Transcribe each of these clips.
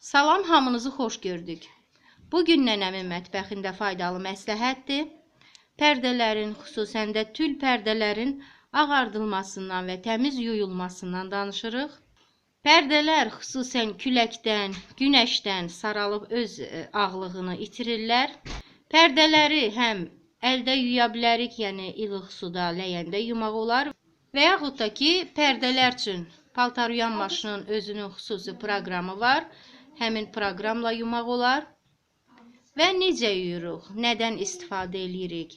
Salam, hamınızı xoş gördük. Bugün nənəmin mətbəxində faydalı məsləhətdir. Pərdələrin, xüsusən də tül pərdələrin ağardılmasından və təmiz yuyulmasından danışırıq. Pərdələr xüsusən küləkdən, günəşdən saralıb öz ağlığını itirirlər. Pərdələri həm əldə yuya bilərik, yəni ilıq suda, ləyəndə yumaq olar. Və yaxud da ki, pərdələr üçün paltar yuyan maşının özünün xüsusi proqramı var. Həmin proqramla yumaq olar. Və necə yuyuruq? Nədən istifadə edirik?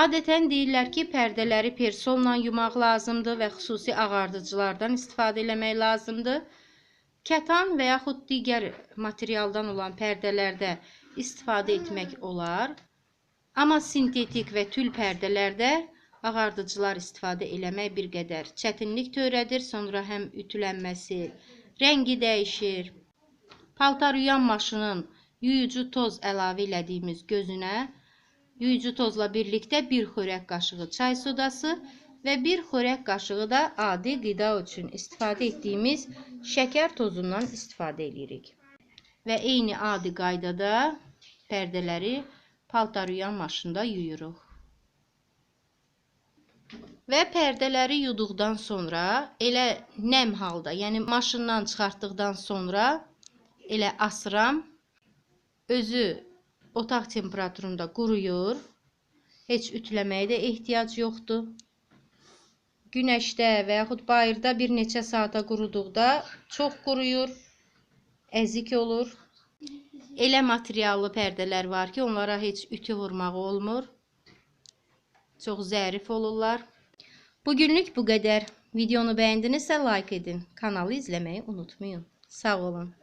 Adətən deyirlər ki, pərdələri personla yumaq lazımdır və xüsusi ağardıcılardan istifadə etmək lazımdır. Kətan və yaxud digər materialdan olan pərdələrdə istifadə etmək olar. Amma sintetik və tül pərdələrdə ağardıcılar istifadə eləmək bir qədər çətinlik törədir. Sonra həm ütülənməsi, rəngi dəyişir. Paltar yuyan maşının yuyucu toz əlavə elədiyimiz gözünə yuyucu tozla birlikdə 1 xörək qaşığı çay sodası və 1 xörək qaşığı da adi qida üçün istifadə etdiyimiz şəkər tozundan istifadə edirik. Və eyni adi qaydada pərdələri paltar yuyan maşında yuyuruq. Və pərdələri yuduqdan sonra elə nəm halda, yəni maşından çıxartdıqdan sonra elə asıram. Özü otaq temperaturunda quruyur. Heç ütüləməyə də ehtiyac yoxdur. Günəşdə və yaxud bayırda bir neçə saata quruduqda çox quruyur, əzik olur. Elə materiallı pərdələr var ki, onlara heç ütü vurmağı olmur. Çox zərif olurlar. Bugünlük bu qədər. Videonu bəyəndinizsə like edin. Kanalı izləməyi unutmayın. Sağ olun.